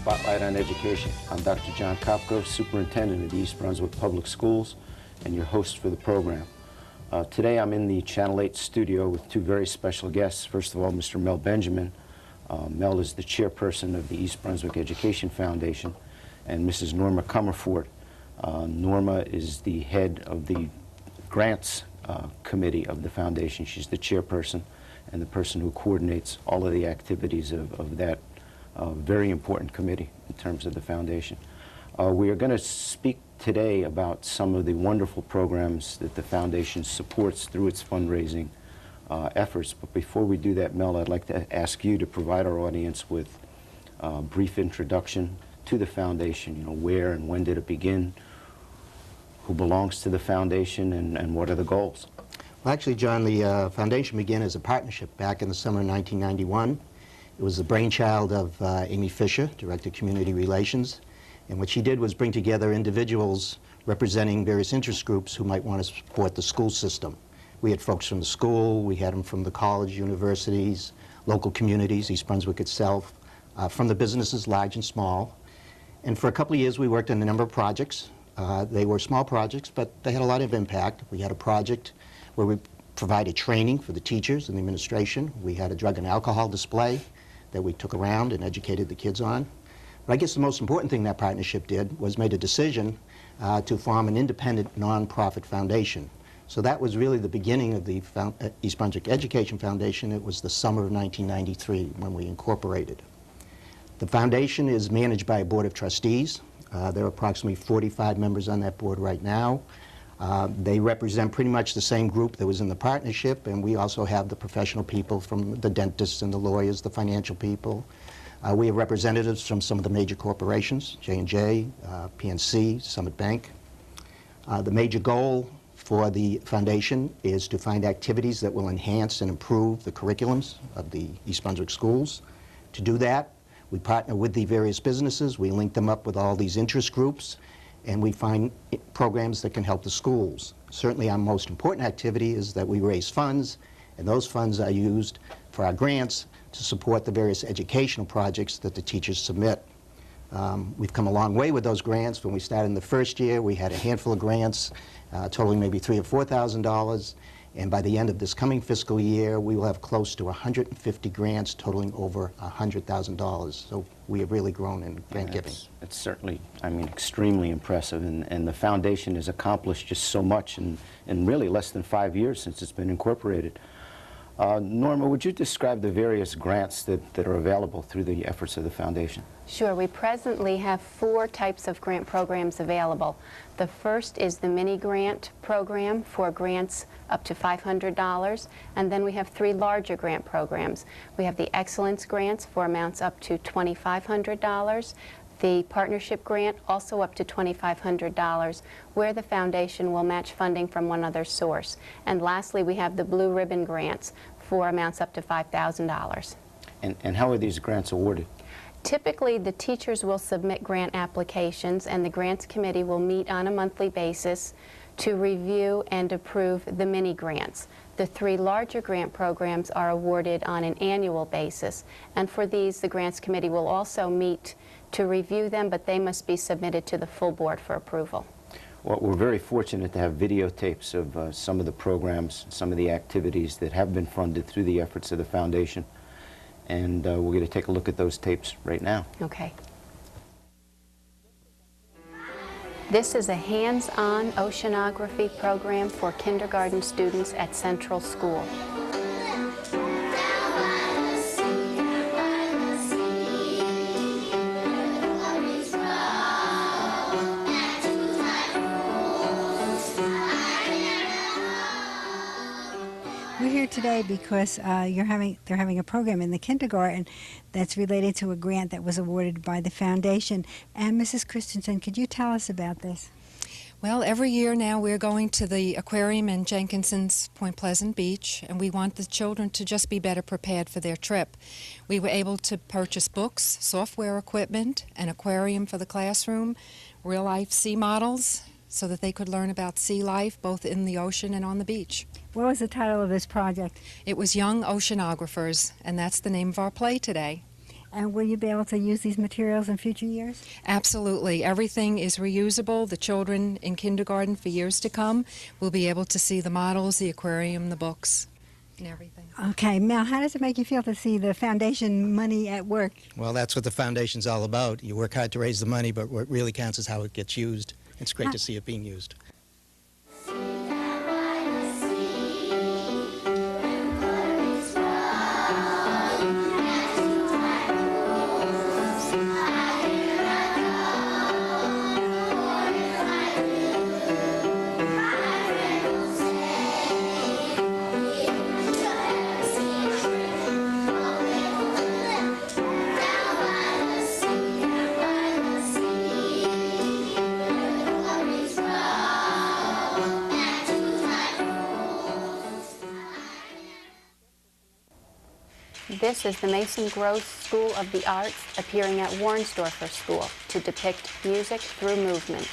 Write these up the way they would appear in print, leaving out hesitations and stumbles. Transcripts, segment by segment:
Spotlight on Education. I'm Dr. Jon Kopko, Superintendent of the East Brunswick Public Schools, and your host for the program. Today I'm in the Channel 8 studio with two very special guests. First of all, Mr. Mel Benjamin. Mel is the chairperson of the East Brunswick Education Foundation, and Mrs. Norma Comerford. Norma is the head of the Grants Committee of the foundation. She's the chairperson and the person who coordinates all of the activities of that very important committee in terms of the foundation. We are going to speak today about some of the wonderful programs that the foundation supports through its fundraising efforts. But before we do that, Mel, I'd like to ask you to provide our audience with a brief introduction to the foundation. You know, where and when did it begin, who belongs to the foundation, and what are the goals? Well, actually, John, the foundation began as a partnership back in the summer of 1991. It was the brainchild of Amy Fisher, Director of Community Relations, and what she did was bring together individuals representing various interest groups who might want to support the school system. We had folks from the school, we had them from the college, universities, local communities, East Brunswick itself, from the businesses, large and small. And for a couple of years we worked on a number of projects. They were small projects, but they had a lot of impact. We had a project where we provided training for the teachers and the administration. We had a drug and alcohol display that we took around and educated the kids on. But I guess the most important thing that partnership did was made a decision to form an independent nonprofit foundation. So that was really the beginning of the East Brunswick Education Foundation. It was the summer of 1993 when we incorporated. The foundation is managed by a board of trustees. There are approximately 45 members on that board right now. They represent pretty much the same group that was in the partnership, and we also have the professional people from the dentists and the lawyers, the financial people. We have representatives from some of the major corporations, J&J, PNC, Summit Bank. The major goal for the foundation is to find activities that will enhance and improve the curriculums of the East Brunswick schools. To do that, we partner with the various businesses, we link them up with all these interest groups, and we find programs that can help the schools. Certainly our most important activity is that we raise funds, and those funds are used for our grants to support the various educational projects that the teachers submit. We've come a long way with those grants. When we started in the first year, we had a handful of grants totaling maybe $3,000 or $4,000, and by the end of this coming fiscal year, we will have close to 150 grants totaling over $100,000. So we have really grown in grant giving. It's certainly, I mean, extremely impressive, and the foundation has accomplished just so much in really less than 5 years since it's been incorporated. Norma, would you describe the various grants that are available through the efforts of the foundation? Sure. We presently have 4 types of grant programs available. The first is the mini grant program for grants up to $500, and then we have 3 larger grant programs. We have the excellence grants for amounts up to $2,500, the partnership grant also up to $2,500, where the foundation will match funding from one other source. And lastly, we have the blue ribbon grants for amounts up to $5,000. And how are these grants awarded? Typically, the teachers will submit grant applications, and the grants committee will meet on a monthly basis to review and approve the mini grants. The 3 larger grant programs are awarded on an annual basis, and for these, the grants committee will also meet to review them, but they must be submitted to the full board for approval. Well, we're very fortunate to have videotapes of some of the programs, some of the activities that have been funded through the efforts of the foundation. And we're going to take a look at those tapes right now. Okay. This is a hands-on oceanography program for kindergarten students at Central School. We're here today because they're having a program in the kindergarten that's related to a grant that was awarded by the foundation. And Mrs. Christensen, could you tell us about this? Well, every year now we're going to the aquarium in Jenkinson's Point Pleasant Beach, and we want the children to just be better prepared for their trip. We were able to purchase books, software equipment, an aquarium for the classroom, real-life sea models, so that they could learn about sea life both in the ocean and on the beach. What was the title of this project? It was Young Oceanographers, and that's the name of our play today. And will you be able to use these materials in future years? Absolutely. Everything is reusable. The children in kindergarten for years to come will be able to see the models, the aquarium, the books, and everything. Okay, Mel, how does it make you feel to see the foundation money at work? Well, that's what the foundation's all about. You work hard to raise the money, but what really counts is how it gets used. It's great to see it being used. This is the Mason Gross School of the Arts appearing at Warnsdorfer School to depict music through movement.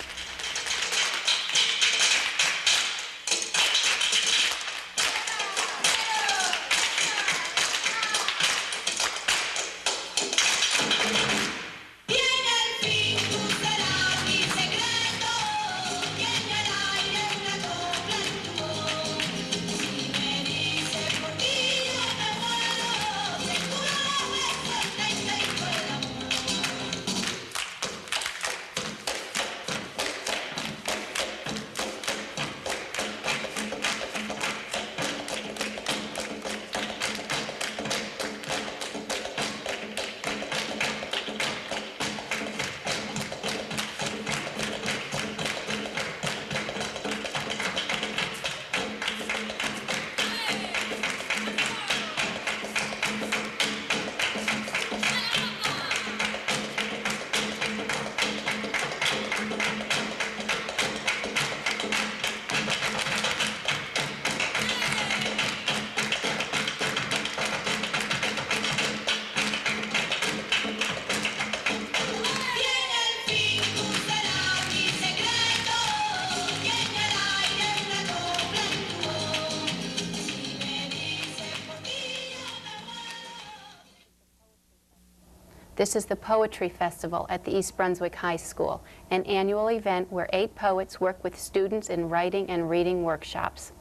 This is the Poetry Festival at the East Brunswick High School, an annual event where 8 poets work with students in writing and reading workshops.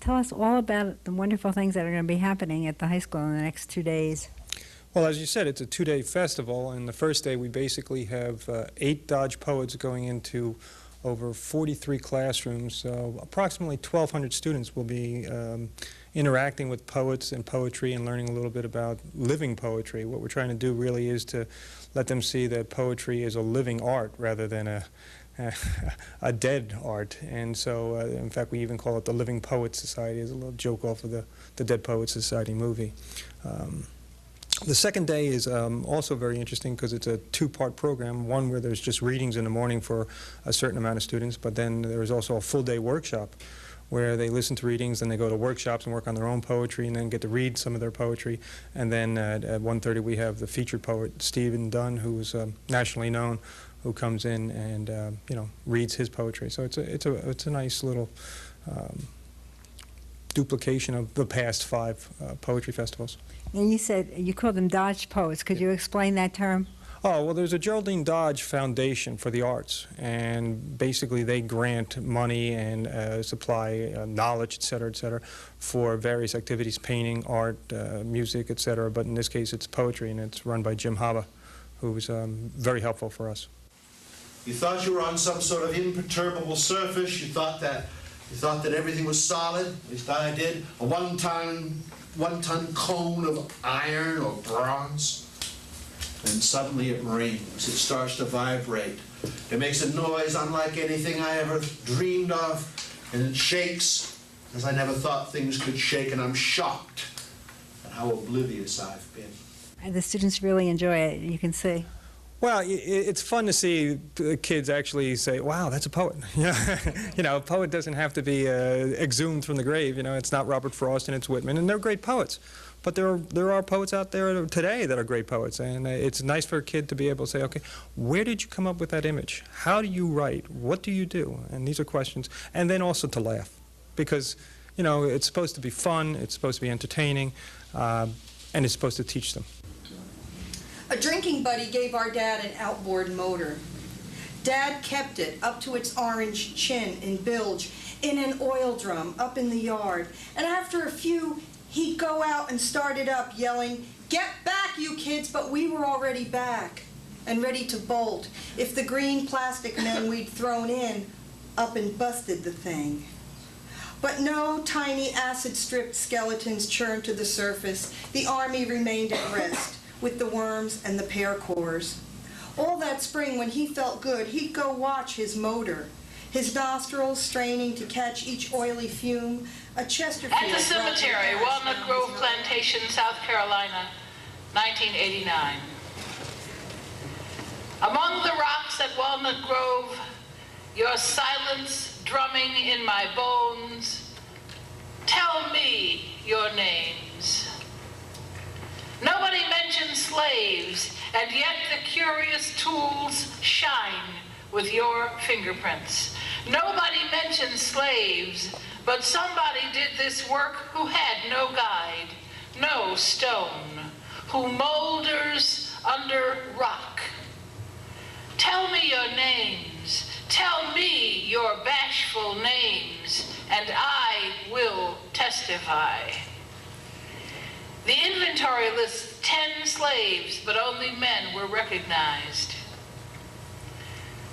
Tell us all about the wonderful things that are going to be happening at the high school in the next 2 days. Well, as you said, it's a 2-day festival, and the first day we basically have 8 Dodge poets going into over 43 classrooms, so approximately 1,200 students will be interacting with poets and poetry and learning a little bit about living poetry. What we're trying to do really is to let them see that poetry is a living art rather than a dead art. And so, in fact, we even call it the Living Poets Society as a little joke off of the Dead Poets Society movie. The second day is also very interesting because it's a 2-part program, one where there's just readings in the morning for a certain amount of students, but then there's also a full-day workshop where they listen to readings, then they go to workshops and work on their own poetry and then get to read some of their poetry. And then at 1:30 we have the featured poet, Stephen Dunn, who's nationally known, who comes in and you know, reads his poetry. So it's a nice little duplication of the past 5 poetry festivals. And you said you called them Dodge poets. Could you explain that term? Oh, well, there's a Geraldine Dodge Foundation for the Arts, and basically they grant money and supply knowledge, et cetera, for various activities, painting, art, music, et cetera. But in this case, it's poetry, and it's run by Jim Haba, who's very helpful for us. You thought you were on some sort of imperturbable surface. You thought that everything was solid. At least I did. A one-ton cone of iron or bronze. And suddenly it rings. It starts to vibrate. It makes a noise unlike anything I ever dreamed of. And it shakes, as I never thought things could shake. And I'm shocked at how oblivious I've been. And the students really enjoy it, you can see. Well, it's fun to see the kids actually say, wow, that's a poet. You know, a poet doesn't have to be exhumed from the grave. You know, it's not Robert Frost and it's Whitman, and they're great poets. But there are poets out there today that are great poets, and it's nice for a kid to be able to say, okay, where did you come up with that image? How do you write? What do you do? And these are questions. And then also to laugh, because, you know, it's supposed to be fun, it's supposed to be entertaining, and it's supposed to teach them. A drinking buddy gave our dad an outboard motor. Dad kept it up to its orange chin and bilge in an oil drum up in the yard. And after a few, he'd go out and start it up, yelling, "Get back, you kids," but we were already back and ready to bolt if the green plastic men we'd thrown in up and busted the thing. But no tiny acid-stripped skeletons churned to the surface. The Army remained at rest with the worms and the pear cores. All that spring, when he felt good, he'd go watch his motor, his nostrils straining to catch each oily fume, a Chesterfield. At the cemetery, Walnut Grove Plantation, South Carolina, 1989. Among the rocks at Walnut Grove, your silence drumming in my bones, tell me your names. Nobody mentions slaves, and yet the curious tools shine with your fingerprints. Nobody mentions slaves, but somebody did this work who had no guide, no stone, who molders under rock. Tell me your names, tell me your bashful names, and I will testify. The inventory lists 10 slaves, but only men were recognized.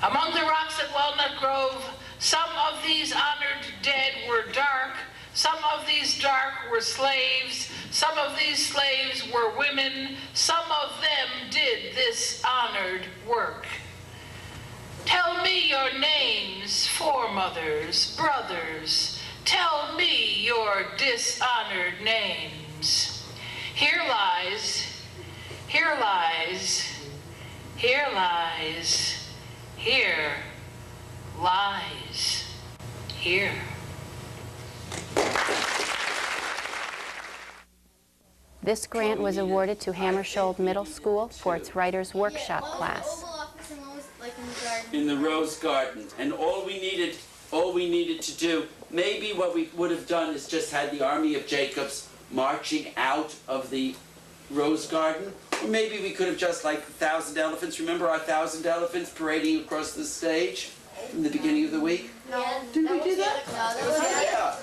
Among the rocks at Walnut Grove, some of these honored dead were dark, some of these dark were slaves, some of these slaves were women, some of them did this honored work. Tell me your names, foremothers, brothers, tell me your dishonored names. Here lies, here lies, here lies, here lies, here. This grant was awarded to Hammersholt Middle School for its Writer's Workshop class. In the Rose Garden, and all we needed to do, maybe what we would have done is just had the Army of Jacobs marching out of the Rose Garden, or maybe we could have just like 1,000 elephants. Remember our 1,000 elephants parading across the stage in the beginning of the week? No. Didn't we do that? No, that was the other class.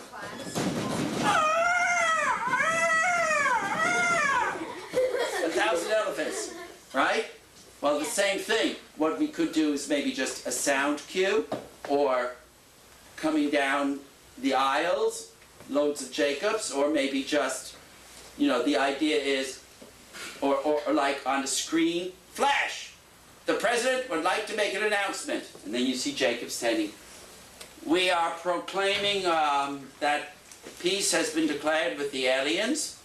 1,000 elephants, right? Well, the same thing. What we could do is maybe just a sound cue, or coming down the aisles, loads of Jacobs, or maybe just, you know, the idea is, or like on a screen, flash! The president would like to make an announcement. And then you see Jacob standing. We are proclaiming that peace has been declared with the aliens.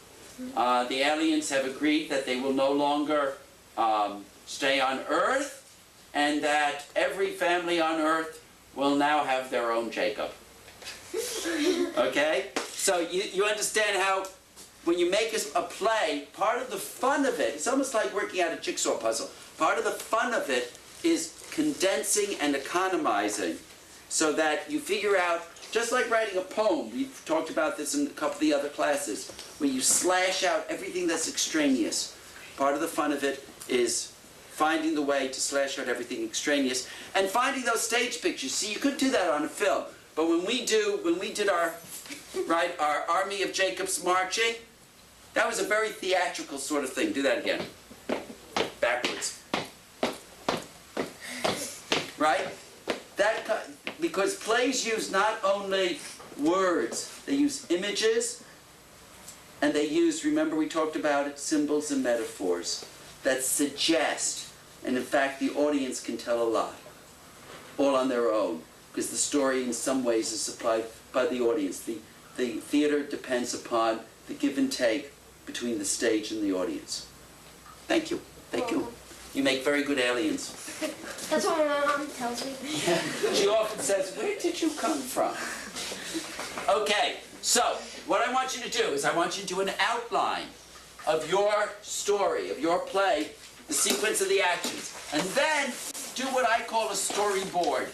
The aliens have agreed that they will no longer stay on Earth, and that every family on Earth will now have their own Jacob. Okay? So you understand how when you make a play, part of the fun of it, it's almost like working out a jigsaw puzzle. Part of the fun of it is condensing and economizing so that you figure out, just like writing a poem, we've talked about this in a couple of the other classes, where you slash out everything that's extraneous. Part of the fun of it is finding the way to slash out everything extraneous and finding those stage pictures. See, you could do that on a film, but when we did our Army of Jacobs marching, that was a very theatrical sort of thing. Do that again. Backwards. Right? Because plays use not only words, they use images, and they use, remember we talked about it, symbols and metaphors that suggest, and in fact the audience can tell a lot, all on their own, because the story in some ways is supplied by the audience. The theater depends upon the give and take between the stage and the audience. Thank you. Thank you. You make very good aliens. That's what my mom tells me. She often says, "Where did you come from?" Okay, so what I want you to do is I want you to do an outline of your story, of your play, the sequence of the actions, and then do what I call a storyboard.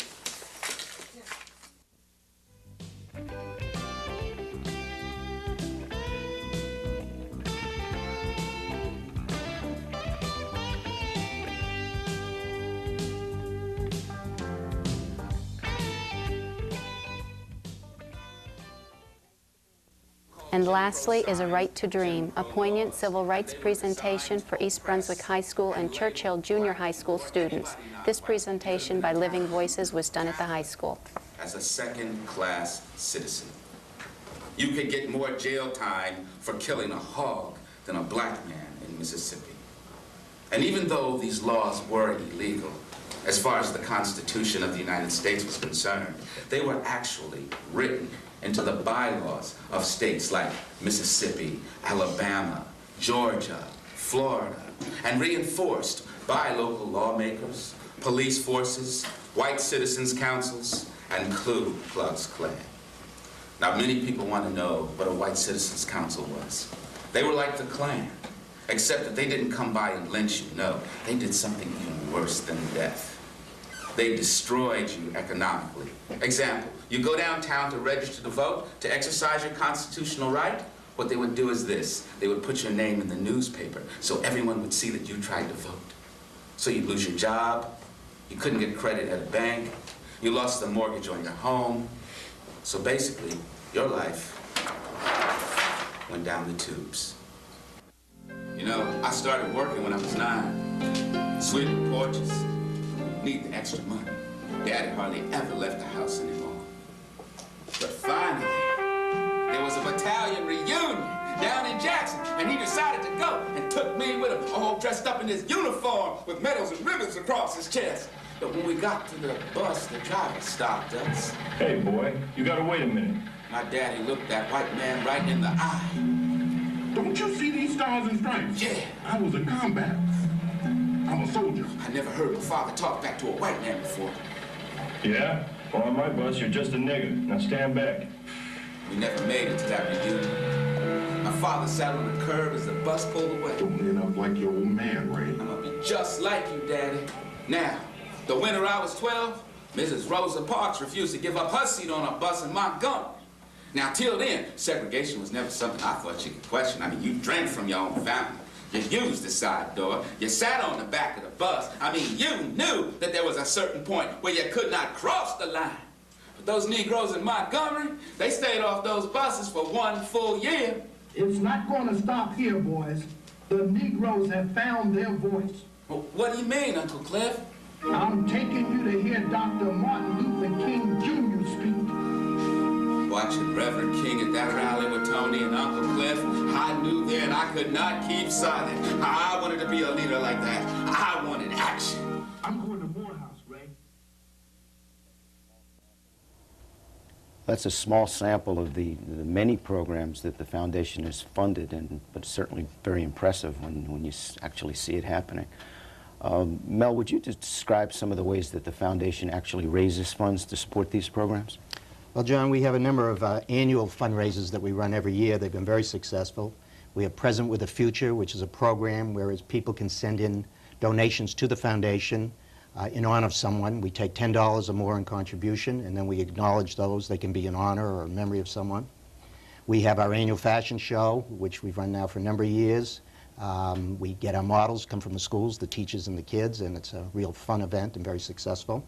And lastly is A Right to Dream, a poignant civil rights presentation for East Brunswick High School and Churchill Junior High School students. This presentation by Living Voices was done at the high school. As a second-class citizen, you could get more jail time for killing a hog than a black man in Mississippi. And even though these laws were illegal, as far as the Constitution of the United States was concerned, they were actually written into the bylaws of states like Mississippi, Alabama, Georgia, Florida, and reinforced by local lawmakers, police forces, white citizens councils, and Ku Klux Klan. Now, many people want to know what a white citizens council was. They were like the Klan, except that they didn't come by and lynch you. No, they did something even worse than death. They destroyed you economically. Example, you go downtown to register to vote, to exercise your constitutional right. What they would do is this. They would put your name in the newspaper so everyone would see that you tried to vote. So you'd lose your job, you couldn't get credit at a bank, you lost the mortgage on your home. So basically, your life went down the tubes. You know, I started working when I was 9, sweeping porches, needing extra money. Daddy hardly ever left the house anymore. But finally, there was a battalion reunion down in Jackson, and he decided to go and took me with him, all dressed up in his uniform with medals and ribbons across his chest. But when we got to the bus, the driver stopped us. Hey, boy, you gotta wait a minute. My daddy looked that white man right in the eye. Don't you see these stars and stripes? Yeah. I was in combat. I'm a soldier. I never heard my father talk back to a white man before. Yeah? Well, on my bus, you're just a nigger. Now stand back. We never made it to that reunion. My father sat on the curb as the bus pulled away. Don't end up like your old man, Ray. I'm gonna be just like you, Daddy. Now, the winter I was 12, Mrs. Rosa Parks refused to give up her seat on a bus in Montgomery. Now, till then, segregation was never something I thought you could question. I mean, you drank from your own fountain. You used the side door. You sat on the back of the bus. I mean, you knew that there was a certain point where you could not cross the line. But those Negroes in Montgomery, they stayed off those buses for 1 full year. It's not going to stop here, boys. The Negroes have found their voice. Well, what do you mean, Uncle Cliff? I'm taking you to hear Dr. Martin Luther King Jr. speak. Watching Reverend King at that rally with Tony and Uncle Cliff, I knew then I could not keep silent. I wanted to be a leader like that. I wanted action. I'm going to Morehouse, Ray. That's a small sample of the many programs that the foundation has funded, but it's certainly very impressive when you actually see it happening. Mel, would you describe some of the ways that the foundation actually raises funds to support these programs? Well, John, we have a number of annual fundraisers that we run every year. They've been very successful. We have Present with the Future, which is a program where people can send in donations to the foundation in honor of someone. We take $10 or more in contribution, and then we acknowledge those. They can be in honor or in memory of someone. We have our annual fashion show, which we've run now for a number of years. We get our models, come from the schools, the teachers and the kids, and it's a real fun event and very successful.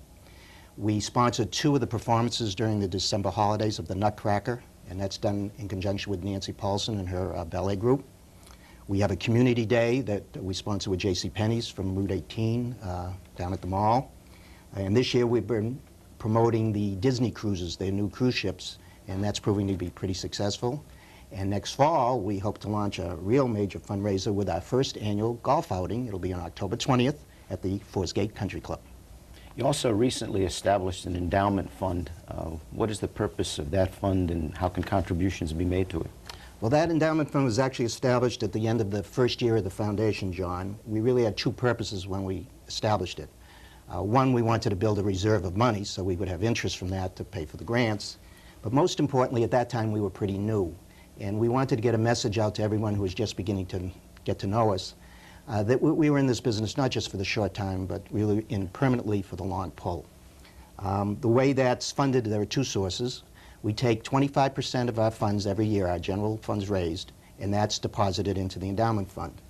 We sponsored 2 of the performances during the December holidays of the Nutcracker, and that's done in conjunction with Nancy Paulson and her ballet group. We have a community day that we sponsor with JCPenney's from Route 18 down at the mall. And this year we've been promoting the Disney cruises, their new cruise ships, and that's proving to be pretty successful. And next fall, we hope to launch a real major fundraiser with our first annual golf outing. It'll be on October 20th at the Forest Gate Country Club. You also recently established an endowment fund. What is the purpose of that fund, and how can contributions be made to it? Well, that endowment fund was actually established at the end of the first year of the foundation, John. We really had 2 purposes when we established it. One, we wanted to build a reserve of money so we would have interest from that to pay for the grants. But most importantly, at that time, we were pretty new. And we wanted to get a message out to everyone who was just beginning to get to know us, that we were in this business not just for the short time, but really permanently for the long pull. The way that's funded, there are 2 sources. We take 25% of our funds every year, our general funds raised, and that's deposited into the endowment fund.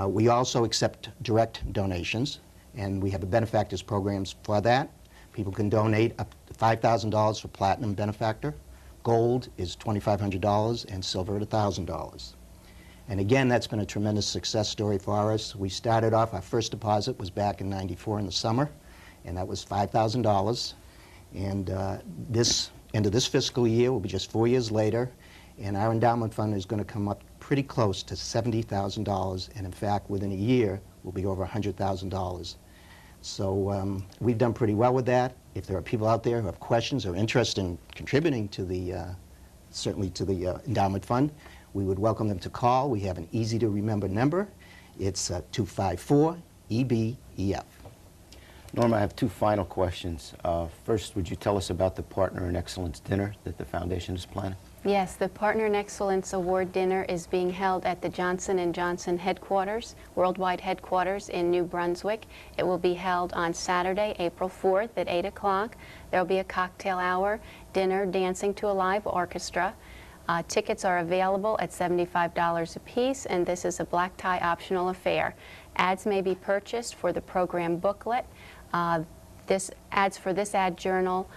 We also accept direct donations, and we have a benefactors programs for that. People can donate up to $5,000 for Platinum Benefactor, gold is $2,500, and silver at $1,000. And again, that's been a tremendous success story for us. We started off, our first deposit was back in '94 in the summer, and that was $5,000. And this end of this fiscal year will be just 4 years later, and our endowment fund is going to come up pretty close to $70,000, and in fact, within a year, will be over $100,000. So we've done pretty well with that. If there are people out there who have questions or interest in contributing to the, certainly to the endowment fund, we would welcome them to call. We have an easy-to-remember number. It's 254-EBEF. Norma, I have two final questions. First, would you tell us about the Partner in Excellence dinner that the foundation is planning? Yes, the Partner in Excellence Award dinner is being held at the Johnson & Johnson headquarters, worldwide headquarters in New Brunswick. It will be held on Saturday, April 4th at 8 o'clock. There will be a cocktail hour, dinner, dancing to a live orchestra. Tickets are available at $75 apiece, and this is a black tie optional affair. Ads may be purchased for the program booklet. Ads for this ad journal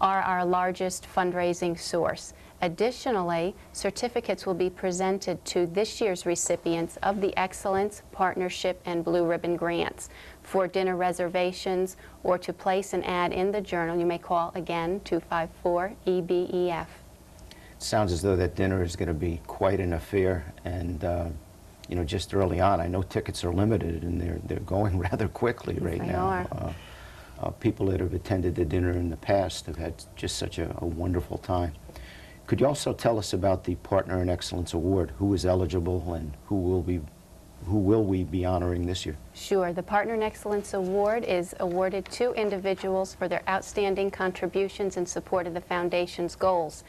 are our largest fundraising source. Additionally, certificates will be presented to this year's recipients of the Excellence, Partnership, and Blue Ribbon Grants. For dinner reservations or to place an ad in the journal, you may call again 254-EBEF. Sounds as though that dinner is going to be quite an affair, and you know, just early on, I know tickets are limited and they're going rather quickly right now. People that have attended the dinner in the past have had just such a wonderful time. Could you also tell us about the Partner in Excellence Award? Who is eligible and who will we be honoring this year? Sure. The Partner in Excellence Award is awarded to individuals for their outstanding contributions in support of the Foundation's goals.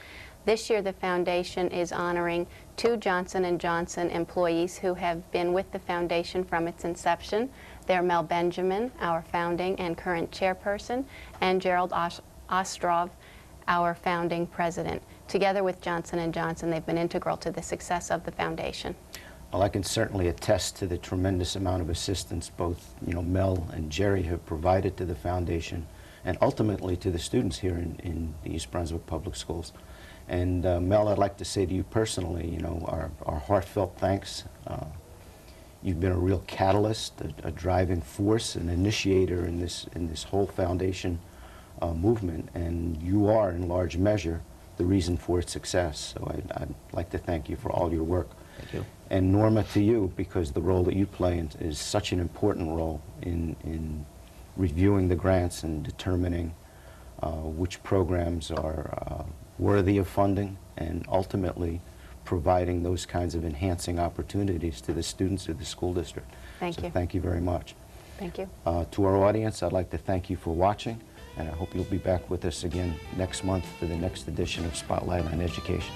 This year, the Foundation is honoring 2 Johnson & Johnson employees who have been with the Foundation from its inception. They're Mel Benjamin, our founding and current chairperson, and Gerald Ostrov, our founding president. Together with Johnson & Johnson, they've been integral to the success of the Foundation. Well, I can certainly attest to the tremendous amount of assistance both, you know, Mel and Jerry have provided to the Foundation and ultimately to the students here in the East Brunswick Public Schools. And Mel, I'd like to say to you personally, you know, our heartfelt thanks. You've been a real catalyst, a driving force, an initiator in this whole Foundation movement, and you are, in large measure, the reason for its success. So I'd like to thank you for all your work. Thank you. And Norma, to you, because the role that you play is such an important role in reviewing the grants and determining which programs are worthy of funding and ultimately providing those kinds of enhancing opportunities to the students of the school district. Thank you. Thank you very much. Thank you. To our audience, I'd like to thank you for watching, and I hope you'll be back with us again next month for the next edition of Spotlight on Education.